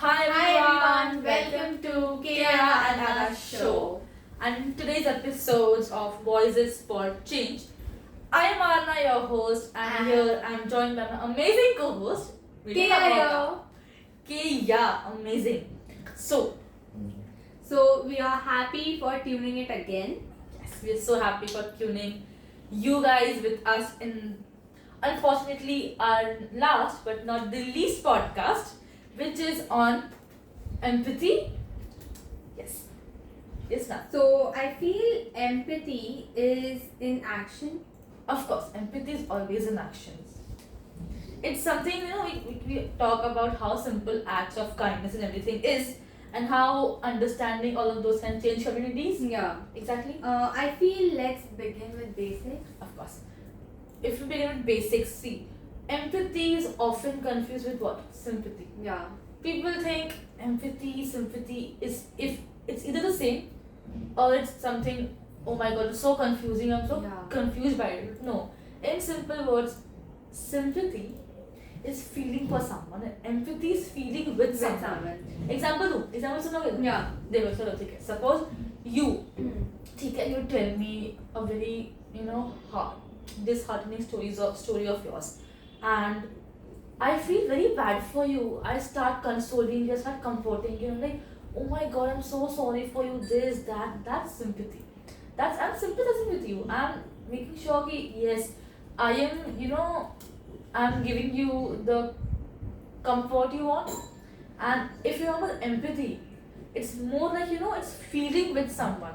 Hi everyone, welcome to Keya and Aarna show. And in today's episodes of Voices for Change, I am Aarna, your host, and here I am joined by my amazing co-host, Keya. Keya, amazing. So We are happy for tuning it again. yes, we are so happy for tuning you guys with us in, unfortunately, our last but not the least podcast, which is on empathy. Yes. Yes, ma'am. So I feel empathy is in action. Of course, empathy is always in actions. It's something, we talk about how simple acts of kindness and everything is, and how understanding all of those can change communities. Yeah. Exactly. I feel let's begin with basics. Of course. If we begin with basics, see, empathy is often confused with what? Sympathy. Yeah. People think empathy, sympathy is, if it's either the same or it's something, oh my god, it's so confusing, I'm so confused by it. No. In simple words, sympathy is feeling for someone and empathy is feeling with someone. Example do. Example सुनो. Yeah. देखो चलो ठीक है. Suppose you, Mm. ठीक है, you tell me a very, disheartening story of yours, and I feel very bad for you. I start consoling you, I start comforting you. I'm like, oh my god, I'm so sorry for you. This, that. That's sympathy. I'm sympathizing with you. I'm making sure that yes, I am. I'm giving you the comfort you want. And if you have empathy, it's more like it's feeling with someone.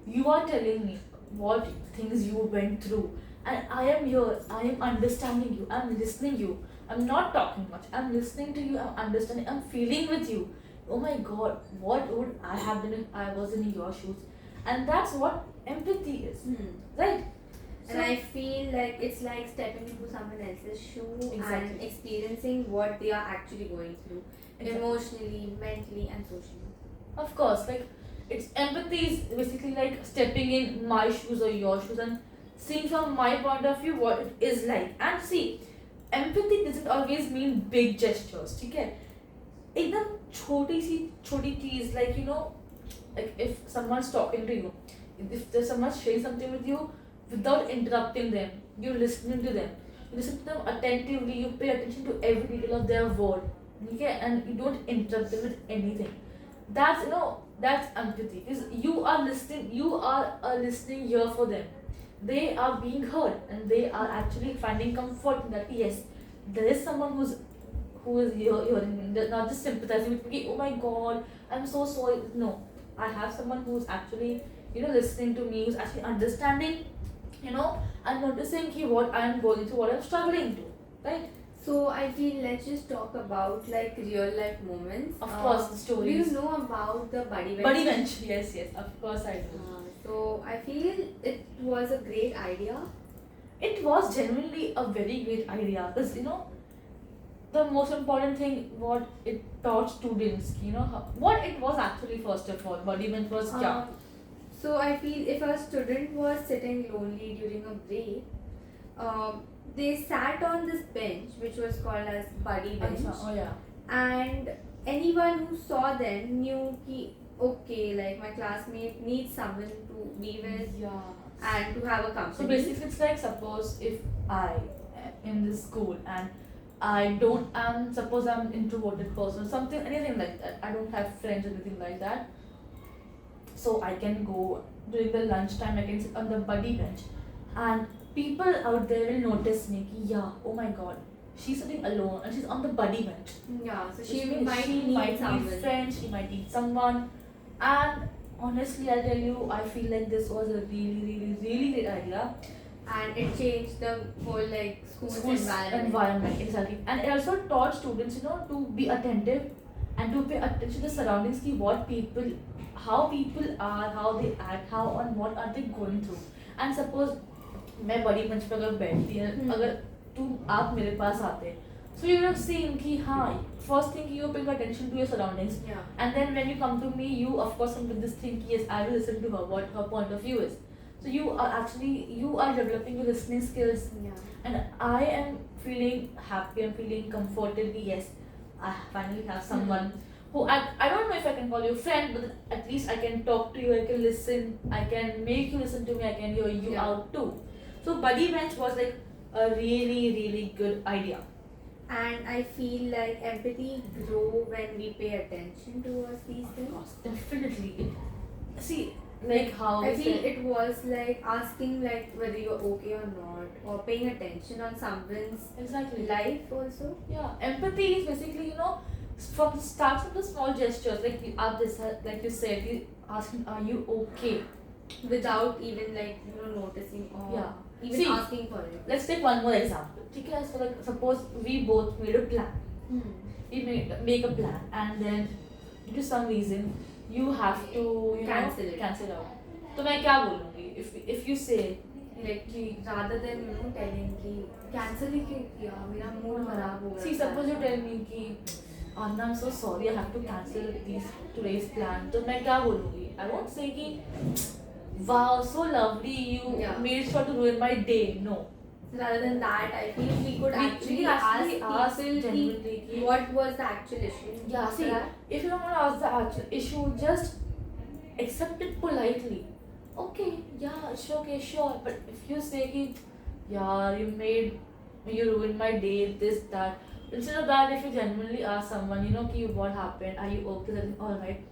You are telling me what things you went through, and I am here. I am understanding you. I'm listening you. I'm not talking much. I'm listening to you. I'm understanding. I'm feeling with you. Oh my god, what would I have done if I was in your shoes? And that's what empathy is, right? And I feel like it's like stepping into someone else's shoe and experiencing what they are actually going through, emotionally, mentally, and socially. Of course, like it's empathy is basically like stepping in my shoes or your shoes and seeing from my point of view what it is like. And see, empathy doesn't always mean big gestures, ठीक है? एकदम छोटी चीज, like if someone's talking to you, if there's someone sharing something with you, without interrupting them, you're listening to them. You listen to them attentively, you pay attention to every detail of their word. Okay? And you don't interrupt them with anything. That's empathy. Because you are a listening ear for them. They are being heard and they are actually finding comfort in that yes, there is someone who is hearing me, not just sympathizing with me, oh my god, I'm so sorry. No. I have someone who's actually, listening to me, who's actually understanding, and noticing what I'm going through, what I'm struggling to, right? So I feel let's just talk about like real life moments. Of course, the stories. Do you know about the buddy bench? Buddy bench, yes, of course I do. So I feel it was a great idea. It was genuinely a very great idea because the most important thing what it taught students, what it was actually. First of all, buddy bench was So I feel if a student was sitting lonely during a break, they sat on this bench which was called as buddy bench. Oh yeah. And anyone who saw them knew ki okay, like my classmate needs someone to be with and to have a company. So basically it's like, suppose if I am in this school and suppose I'm introverted person, something, anything like that. I don't have friends or anything like that. So I can go during the lunchtime, I can sit on the buddy bench and people out there will notice me ki, oh my god, she's sitting alone and she's on the buddy bench. Yeah, so She might need someone. friends, she might need someone. And honestly, I'll tell you, I feel like this was a really, really, really great idea. And it changed the whole like school's environment. Exactly. And it also taught students, to be attentive and to pay attention to the surroundings, how people are, how they act, how and what are they going through. And suppose मैं बड़ी मंच पे अगर बैठती है, अगर आप मेरे पास आते, so you would have seen कि हाँ, first thing you pay attention to your surroundings, and then when you come to me, you of course come to this thing yes, I will listen to her, what her point of view is. So you are developing your listening skills, and I am feeling happy, I'm feeling comforted. Yes, I finally have someone who I don't know if I can call you friend, but at least I can talk to you, I can listen, I can make you listen to me, I can hear you Yeah. out too. So buddy bench was like a really, really good idea. And I feel like empathy grow when we pay attention towards these Of things. course, definitely. See, like how I we feel said, it was like asking like whether you're okay or not, or paying attention on someone's exactly. life also. Yeah, empathy is basically, from the start from the small gestures, like you are this, like you said, you asking, are you okay? Without even like noticing or Yeah. even See, asking for it. Let's take one more example. Okay, so like suppose we both made a plan. Hmm. We make a plan, and then due to some reason you have to cancel out. तो मैं क्या बोलूँगी? If you say Like rather than telling कि cancel ही क्यों किया, मेरा mood खराब हो गया. See, suppose you tell me कि Aarna, I'm so sorry, I have to cancel today's plan. तो मैं क्या बोलूँगी? I won't say कि wow, so lovely, you Yeah. made sure to ruin my day. No. Rather than that, I feel we could We actually actually ask people genuinely कि कि what was the actual issue. yeah, see, if you don't want to ask the actual issue, just accept it politely. Okay, yeah, sure, okay, sure. But if you say कि yeah, you ruined my day, this, that. Instead of that, if you genuinely ask someone, कि what happened, are you okay, then alright.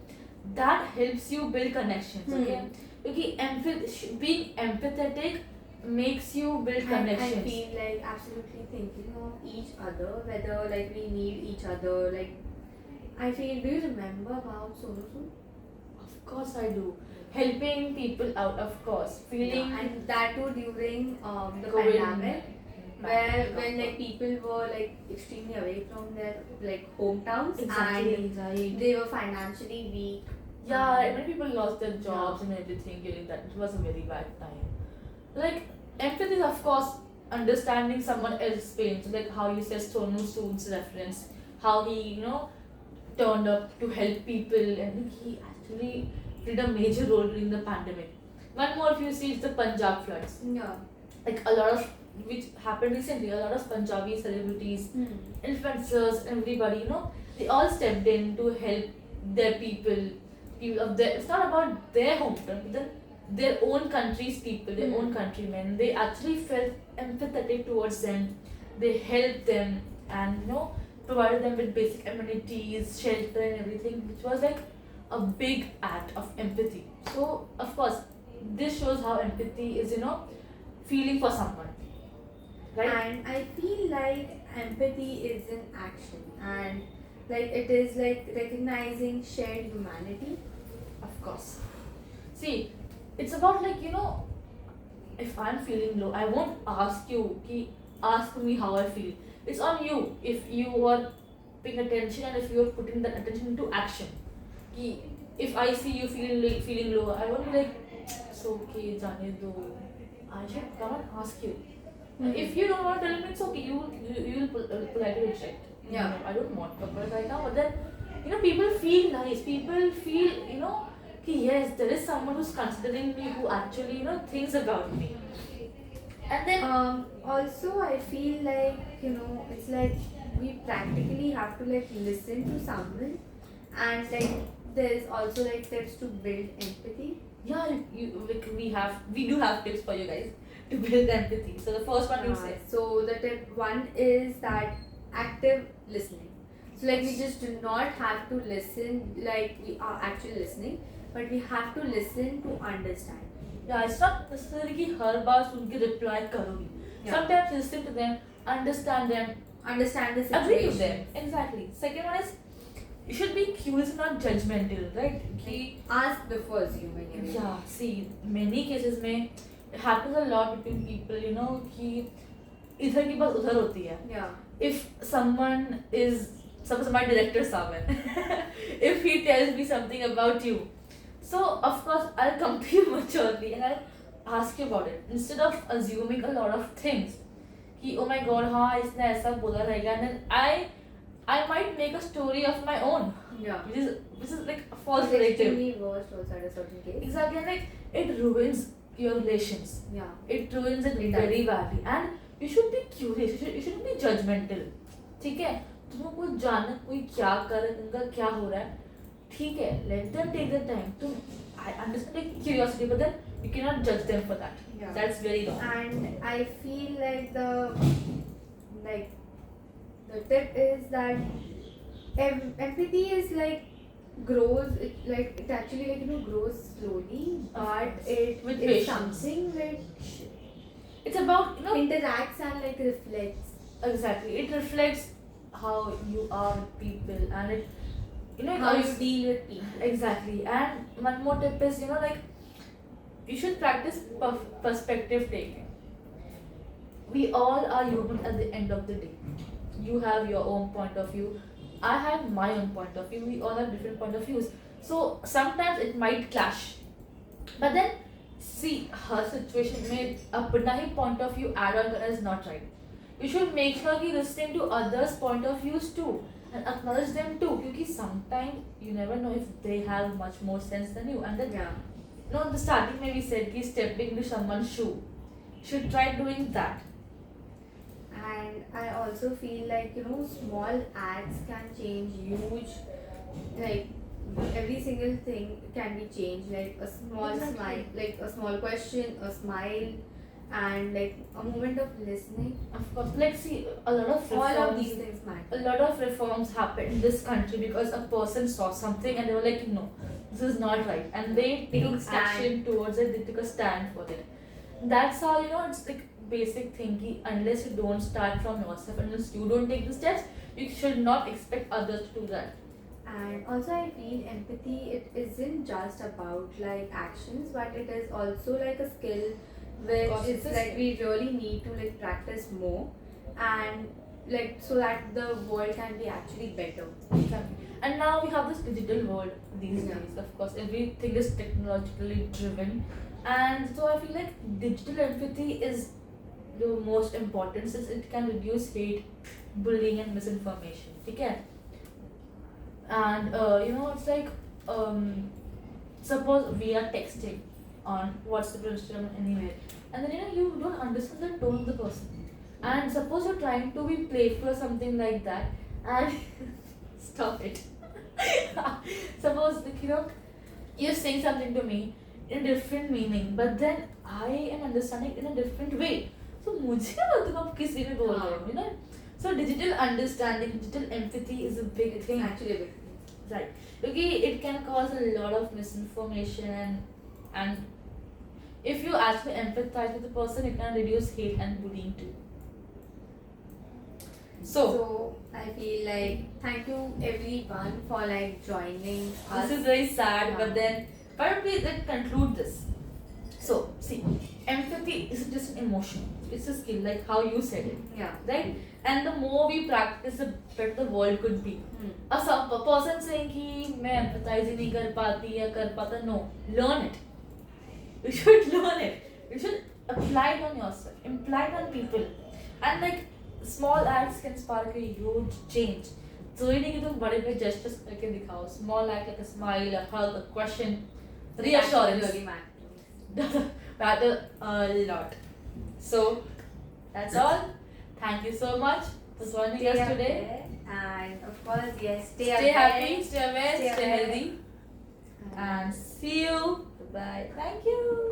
That helps you build connections, okay? Because being empathetic makes you build And connections. I feel like absolutely thinking of each other, whether like we need each other. Like I feel, do you remember about Sonusu? Of course I do. Helping people out, of course. Feeling And that too during the COVID pandemic, where when like people were like extremely away from their like hometowns exactly, and right. they were financially weak. Yeah, many people lost their jobs and everything during that. It was a very bad time. Like, empathy is, of course, understanding someone else's pain. So, like how you said Sonu Sood's reference, how he, turned up to help people, and he actually played a major role during the pandemic. One more, if you see, it's the Punjab floods. Yeah. Like, a lot of, which happened recently, a lot of Punjabi celebrities, influencers, everybody, they all stepped in to help their people of their, it's not about their hometown, but then their own country's people, their own countrymen. They actually felt empathetic towards them. They helped them and provided them with basic amenities, shelter and everything, which was like a big act of empathy. So of course, this shows how empathy is, feeling for someone. Right? And I feel like empathy is an action, and like it is like recognizing shared humanity. Of course. See, it's about like, if I'm feeling low, I won't ask you, ask me how I feel. It's on you if you are paying attention and if you are putting that attention into action. If I see you feeling low, I won't be like, it's okay, jane do. I should come and ask you. If you don't want to tell me, it's okay. You will politely reject. Yeah. I don't want to but right now. But then, people feel nice. People feel, yes, there is someone who's considering me, who actually, thinks about me. And then, Also I feel like it's like we practically have to like listen to someone, and like there's also like tips to build empathy. yeah, we do have tips for you guys to build empathy. So the first one you say. So the tip one is that active listening. So like we just do not have to listen like we are actually listening, but we have to listen to understand. Yeah, it's not necessarily कि हर बार सुन के reply करोगी. Yeah. Sometimes listen to them, understand them, Understand the agree situation. to them. Exactly. Second one is you should be curious, not judgmental, right? कि Ask before assuming. yeah, see, many cases में it happens a lot between people, कि इधर की बात उधर होती है. Yeah. If someone is, suppose my director Saban, if he tells me something about you, so of course I'll come to you maturely and I'll ask you about it instead of assuming a lot of things. कि oh my god, हाँ इसने ऐसा बोला रहेगा, and then I might make a story of my own, Yeah. which is like a false It's narrative. extremely worst also at a certain case. Exactly, and like it ruins your relations. Yeah. It ruins it It does. very badly, and you should be curious. You shouldn't be judgmental. ठीक है? तुमको जानना कोई क्या कर रहा है, उनका क्या हो रहा है, ठीक है, let them take their time. तुम I understand like curiosity, but then you cannot judge them for that. Yeah. That's very wrong. And I feel like the tip is that empathy is like grows, it actually grows slowly, but it With is patience. something which It's about interacts and reflects. exactly. It reflects how you are with people, and it How you also- deal with people. exactly. And one more tip is like you should practice perspective taking. We all are human at the end of the day. You have your own point of view. I have my own point of view. We all have different point of views. So sometimes it might clash. But then see her situation made apna hi point of view add on is not right. You should make sure you listen to others' point of views too and acknowledge them too. Because sometimes you never know if they have much more sense than you. And then Yeah. in the starting when we said ki stepping into someone's shoe, you should try doing that. And I also feel like small acts can change huge, like every single thing can be changed, like a small Exactly. smile, like a small question, a smile, and like a moment of listening. Of course, like see, a lot of All of reforms, these things matter. a lot of reforms happened in this country because a person saw something and they were like, no, this is not right, and they took action towards it. They took a stand for it. That's how it's like basic thinking. Unless you don't start from yourself, unless you don't take the steps, you should not expect others to do that. And also I feel empathy, it isn't just about like actions, but it is also like a skill which course, is it's a like skill. we really need to like practice more, and like so that the world can be actually better. Exactly. And now we have this digital world these Yeah. days. Of course, everything is technologically driven, and so I feel like digital empathy is the most important since it can reduce hate, bullying, and misinformation. Okay. And it's like suppose we are texting on WhatsApp or Instagram anywhere, and then you don't understand the tone of the person, and suppose you're trying to be playful or something like that, and stop it. Suppose like you're saying something to me in a different meaning, but then I am understanding in a different way. So मुझे क्या पता तुम आप किस वे में बोल रहे हो, So digital understanding, digital empathy is a big It's thing. actually a big thing. Right. Okay, it can cause a lot of misinformation, and if you actually empathize with the person, it can reduce hate and bullying too. So I feel like thank you everyone for like joining us. this is very sad, Yeah. but then why don't we then conclude this? So see, empathy isn't just an emotion; it's a skill, like how you said it, Yeah. right? And the more we practice, the better the world could be. A person saying कि मैं empathize ही नहीं कर पाती या कर पाता, no, learn it. You should learn it. You should apply it on yourself, imply it on people, and like small acts can spark a huge change. So you need to do बड़े बड़े gestures करके दिखाओ. Small act like a smile, a hug, a question, reassurance Really matters. matter a lot. So that's all. Thank you so much for joining Stay us up today. there, and of course, yes, stay Stay aware. happy, stay aware, Stay stay aware. healthy, and see you. Bye. Thank you.